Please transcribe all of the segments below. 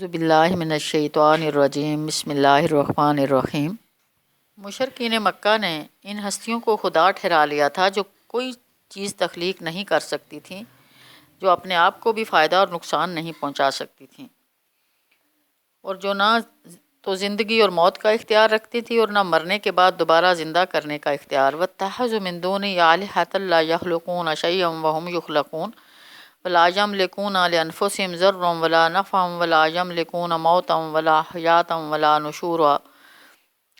اعوذ باللہ من الشیطان الرجیم بسم اللہ الرحمن الرحیم۔ مشرکین مکہ نے ان ہستیوں کو خدا ٹھہرا لیا تھا جو کوئی چیز تخلیق نہیں کر سکتی تھیں، جو اپنے آپ کو بھی فائدہ اور نقصان نہیں پہنچا سکتی تھیں، اور جو نہ تو زندگی اور موت کا اختیار رکھتی تھی اور نہ مرنے کے بعد دوبارہ زندہ کرنے کا اختیار۔ وَاتَّخَذُوا مِن دُونِهِ آلِهَةً لَا يَخْلُقُونَ شَيْئًا وَهُمْ يُخْلَقُونَ وَلَا يَمْلِكُونَ لِأَنفُسِهِمْ ضَرًّا وَلَا نَفْعًا وَلَا يَمْلِكُونَ مَوْتًا وَلَا حَيَاةً وَلَا نُشُورًا۔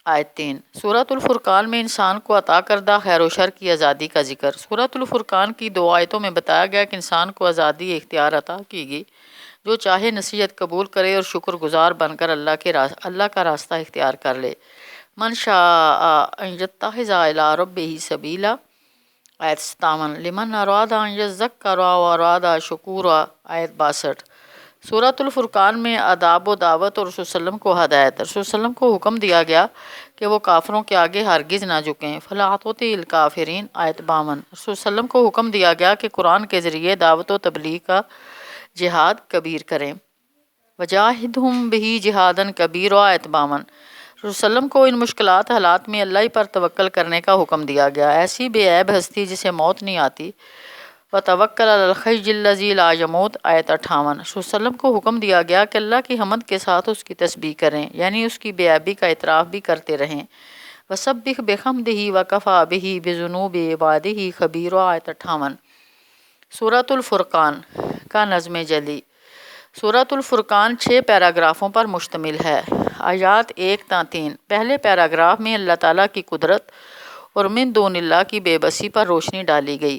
آیت 3۔ سورۃ الفرقان میں انسان کو عطا کردہ خیر و شر کی آزادی کا ذکر۔ سورۃ الفرقان کی 2 آیتوں میں بتایا گیا کہ انسان کو آزادی اختیار عطا کی گئی، جو چاہے نصیحت قبول کرے اور شکر گزار بن کر اللہ کا راستہ اختیار کر لے۔ من شاء ان یتخذ الی ربہ سبیلا، آیت 57۔ لمن اراد ان یذکر و اراد شکورا، آیت 62۔ سورۃ الفرقان میں آداب و دعوت اور رسول صلی اللہ علیہ وسلم کو ہدایت۔ رسول صلی اللہ علیہ وسلم کو حکم دیا گیا کہ وہ کافروں کے آگے ہرگز نہ جھکیں۔ فلا تطع الکافرین، آیت 52۔ رسول صلی اللہ علیہ وسلم کو حکم دیا گیا کہ قرآن کے ذریعے دعوت و تبلیغ کا جہاد کبیر کریں۔ وجاہدہم بہ جہادا کبیرا، آیت 52۔ رسول صلی اللہ علیہ وسلم کو ان مشکلات حالات میں اللہ ہی پر توکل کرنے کا حکم دیا گیا، ایسی بے عیب ہستی جسے موت نہیں آتی۔ وتوکل علی الحی الذی لا یموت، آیت 58۔ رسول صلی اللہ علیہ وسلم کو حکم دیا گیا کہ اللہ کی حمد کے ساتھ اس کی تسبیح کریں، یعنی اس کی بے عیبی کا اعتراف بھی کرتے رہیں۔ وسبح بحمدہ وکفی بہ بذنوب عبادہ خبیرا، آیت 58۔ سورۃ الفرقان کا نظم جلی۔ سورۃ الفرقان 6 پیراگرافوں پر مشتمل ہے۔ آیات 1 تا 3۔ پہلے پیراگراف میں اللہ تعالیٰ کی قدرت اور من دون اللہ کی بے بسی پر روشنی ڈالی گئی۔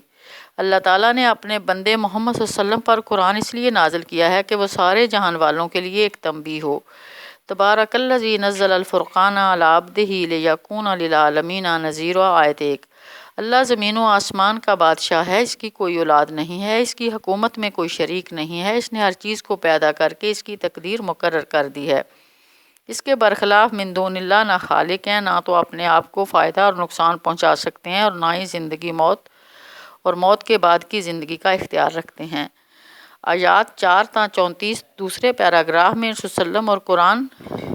اللہ تعالیٰ نے اپنے بندے محمد صلی اللہ علیہ وسلم پر قرآن اس لیے نازل کیا ہے کہ وہ سارے جہان والوں کے لیے ایک تنبیہ ہو۔ تبارک الذی نزل الفرقان علی عبدہ لیکون للعالمین نذیرا، آیت 1۔ اللہ زمین و آسمان کا بادشاہ ہے، اس کی کوئی اولاد نہیں ہے، اس کی حکومت میں کوئی شریک نہیں ہے، اس نے ہر چیز کو پیدا کر کے اس کی تقدیر مقرر کر دی ہے۔ اس کے برخلاف من دون اللہ نہ خالق ہیں، نہ تو اپنے آپ کو فائدہ اور نقصان پہنچا سکتے ہیں، اور نہ ہی زندگی موت اور موت کے بعد کی زندگی کا اختیار رکھتے ہیں۔ آیات 4 تا 34۔ دوسرے پیراگراف میں رسول صلی اللہ علیہ وسلم اور قرآن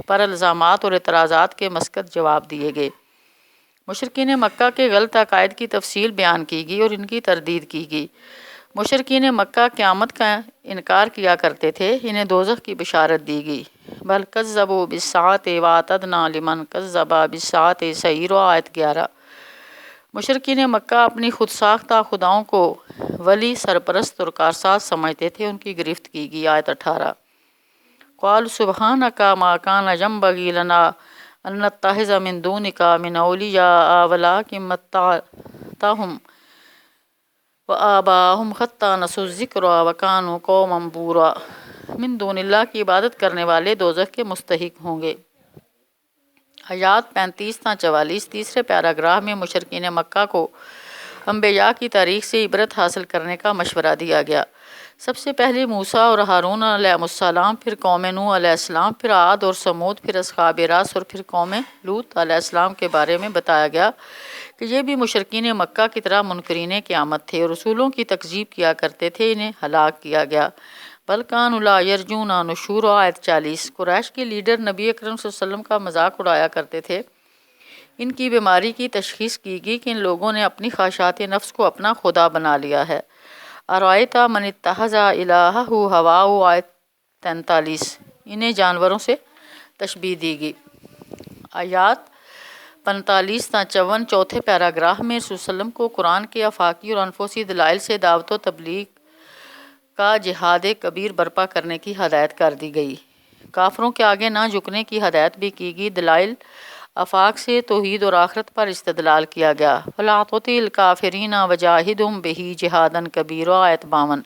پر الزامات اور اعتراضات کے مسکت جواب دیے گئے۔ مشرکین مکہ کے غلط عقائد کی تفصیل بیان کی گئی اور ان کی تردید کی گئی۔ مشرکین مکہ قیامت کا انکار کیا کرتے تھے، انہیں دوزخ کی بشارت دی گئی۔ بل کذبوا بالساعۃ واعتدنا لمن کذب بالساعۃ سعیرا، آیت 11۔ مشرکین مکہ اپنی خود ساختہ خداؤں کو ولی، سرپرست اور کارساز سمجھتے تھے، ان کی گرفت کی گئی، آیت 18۔ قالوا سبحانک ما کان ینبغی لنا ان نتخذ من دونک من اولیاء ولکن متعتهم وآباءهم حتی نسوا الذکر وکانوا قوما بورا۔ من دون اللہ کی عبادت کرنے والے دوزخ کے مستحق ہوں گے۔ آیات 35 تا 44۔ تیسرے پیراگراف میں مشرکین مکہ کو انبیاء کی تاریخ سے عبرت حاصل کرنے کا مشورہ دیا گیا۔ سب سے پہلے موسیٰ اور ہارون علیہ السلام، پھر قوم نوح علیہ السلام، پھر عاد اور سمود، پھر اصحاب راس اور پھر قوم لوط علیہ السلام کے بارے میں بتایا گیا کہ یہ بھی مشرکین مکہ کی طرح منکرین قیامت تھے اور رسولوں کی تکذیب کیا کرتے تھے، انہیں ہلاک کیا گیا۔ بل کانوا لا یرجون نشورا، آیت 40۔ قریش کے لیڈر نبی اکرم صلی اللہ علیہ وسلم کا مذاق اڑایا کرتے تھے۔ ان کی بیماری کی تشخیص کی گئی کہ ان لوگوں نے اپنی خواہشات نفس کو اپنا خدا بنا لیا ہے۔ ارأیت من اتخذ الہہ ہواہ، آیت 43۔ انہیں جانوروں سے تشبیہ دی گئی۔ آیات 45 تا 54۔ چوتھے پیراگراف میں رسول صلی اللہ علیہ وسلم کو قرآن کے آفاقی اور انفسی دلائل سے دعوت و تبلیغ کا جہاد کبیر برپا کرنے کی ہدایت کر دی گئی۔ کافروں کے آگے نہ جھکنے کی ہدایت بھی کی گئی۔ دلائل آفاق سے توحید اور آخرت پر استدلال کیا گیا۔ فلا تطع الکافرین وجاہدہم بہ جہادا کبیرا، آیت 52۔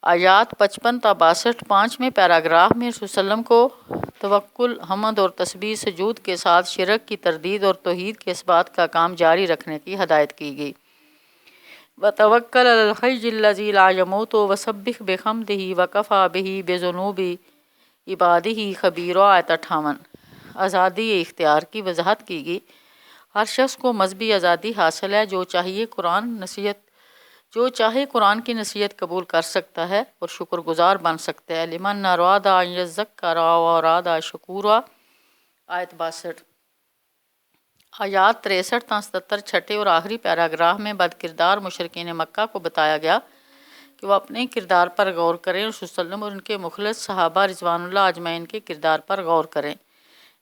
آیات 55 تا 62۔ پانچویں پیراگراف میں رسول صلی اللہ علیہ وسلم کو توکل، حمد اور تسبیح سجود کے ساتھ شرک کی تردید اور توحید کے اثبات کا کام جاری رکھنے کی ہدایت کی گئی۔ وتوکل علی الحی الذی لا یموت وسبح بحمدہ وکفی بہ بذنوب عبادہ خبیرا، آیت 58۔ آزادی اختیار کی وضاحت کی گئی۔ ہر شخص کو مذہبی آزادی حاصل ہے، جو چاہیے قرآن نصیحت جو چاہے قرآن کی نصیحت قبول کر سکتا ہے اور شکر گزار بن سکتا ہے۔ لمن اراد ان یذکر و اراد شکورا، آیت 62۔ آیات 63 تا 77 چھٹے اور آخری پیراگراف میں بد کردار مشرکین مکہ کو بتایا گیا کہ وہ اپنے کردار پر غور کریں اور رسول صلی اللہ علیہ وسلم اور ان کے مخلص صحابہ رضوان اللہ اجمعین کے کردار پر غور کریں،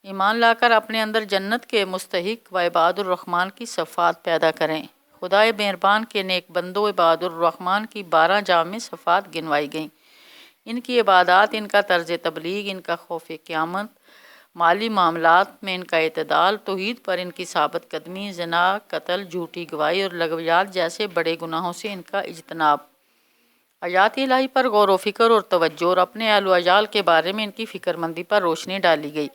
ایمان لا کر اپنے اندر جنت کے مستحق و عباد الرحمن کی صفات پیدا کریں۔ خدائے مہربان کے نیک بندوں عباد الرحمن کی 12 جامع صفات گنوائی گئیں، ان کی عبادات، ان کا طرز تبلیغ، ان کا خوف قیامت، مالی معاملات میں ان کا اعتدال، توحید پر ان کی ثابت قدمی، زنا، قتل، جھوٹی گواہی اور لغویات جیسے بڑے گناہوں سے ان کا اجتناب، آیات الہی پر غور و فکر اور توجہ اور اپنے اہل و عیال کے بارے میں ان کی فکر مندی پر روشنی ڈالی گئی۔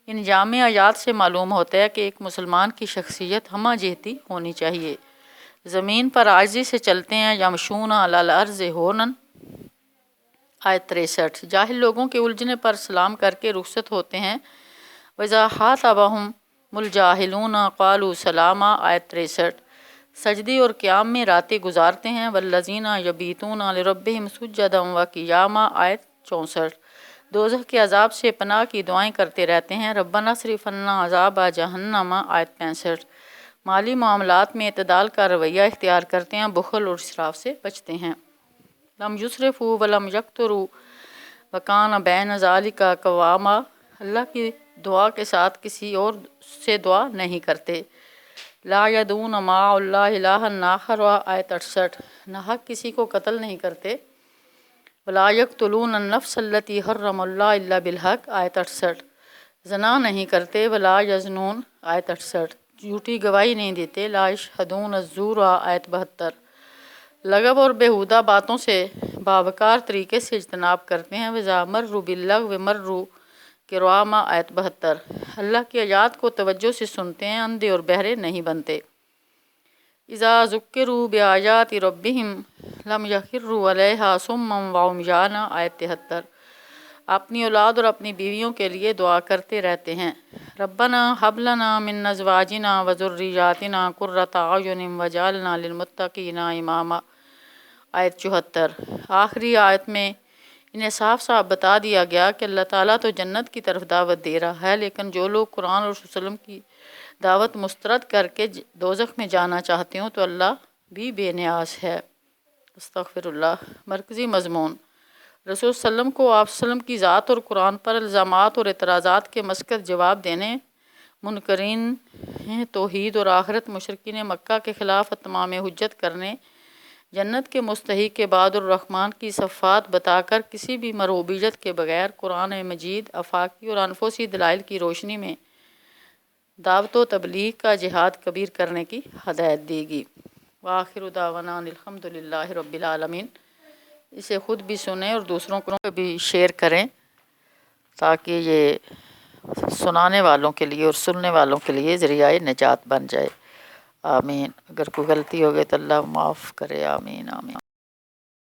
ان جامع آیات سے معلوم ہوتا ہے کہ ایک مسلمان کی شخصیت ہمہ جہتی ہونی چاہیے، زمین پر عاجزی سے چلتے ہیں، یمشون علی الارض ہونا، آیت 63۔ جاہل لوگوں کے الجھنے پر سلام کر کے رخصت ہوتے ہیں، وَإِذَا خَاطَبَهُمُ الْجَاهِلُونَ قَالُوا سَلَامًا، آیت 63۔ سجدی اور قیام میں راتیں گزارتے ہیں، وَالَّذِينَ يَبِيتُونَ لِرَبِّهِمْ سُجَّدًا وَقِيَامًا، آیت 64۔ دوزخ کے عذاب سے پناہ کی دعائیں کرتے رہتے ہیں، ربنا اصرف عنا عذاب جہنم، آیت 65۔ مالی معاملات میں اعتدال کا رویہ اختیار کرتے ہیں، بخل اور اسراف سے بچتے ہیں، لم یسرفوا ولم یقتروا وکان بین ذالک قواما، اللہ کی دعا کے ساتھ کسی اور سے دعا نہیں کرتے، لا یدعون مع اللہ الہا آخر، آیت 68۔ ناحق کسی کو قتل نہیں کرتے، ولا یقتلون النفس التی حرم اللہ الا بالحق، آیت 68۔ زنا نہیں کرتے، ولا یزنون، آیت 68۔ جھوٹی گواہی نہیں دیتے، لا یشہدون الزور، آیت 72۔ لغو اور بیہودہ باتوں سے باوقار طریقے سے اجتناب کرتے ہیں، وَإِذَا مَرُّوا بِاللَّغْوِ مَرُّوا کِرَامًا، آیت 72۔ اللہ کی آیات کو توجہ سے سنتے ہیں، اندھے اور بہرے نہیں بنتے، اِذَا ذُكِّرُوا بِآیاتِ رَبِّهِمْ لَمْ يَخِرُّوا عَلَیْہَا صُمًّا وَعُمْیَانًا، آیت 73۔ اپنی اولاد اور اپنی بیویوں کے لیے دعا کرتے رہتے ہیں، ربنا ھب لنا من ازواجنا وذریاتنا قرۃ اعین واجعلنا للمتقین اماما، آیت 74۔ آخری آیت میں انہیں صاف صاف بتا دیا گیا کہ اللہ تعالیٰ تو جنت کی طرف دعوت دے رہا ہے، لیکن جو لوگ قرآن اور رسول صلی اللہ علیہ وسلم کی دعوت مسترد کر کے دوزخ میں جانا چاہتے ہوں تو اللہ بھی بے نیاز ہے۔ استغفر اللہ۔ مرکزی مضمون: رسول صلی اللہ علیہ وسلم کو آپ صلی اللہ علیہ وسلم کی ذات اور قرآن پر الزامات اور اعتراضات کے مسکت جواب دینے، منکرین توحید اور آخرت مشرکین مکہ کے خلاف اتمام حجت کرنے، جنت کے مستحق عباد الرحمن کی صفات بتا کر کسی بھی مرعوبیت کے بغیر قرآن مجید آفاقی اور انفسی دلائل کی روشنی میں دعوت و تبلیغ کا جہاد کبیر کرنے کی ہدایت دی گی۔ وآخر دعوانا ان الحمد للہ رب العالمین۔ اسے خود بھی سنیں اور دوسروں کو بھی شیئر کریں تاکہ یہ سنانے والوں کے لیے اور سننے والوں کے لیے ذریعہ نجات بن جائے، آمین۔ اگر کوئی غلطی ہو گئی تو اللہ معاف کرے، آمین آمین۔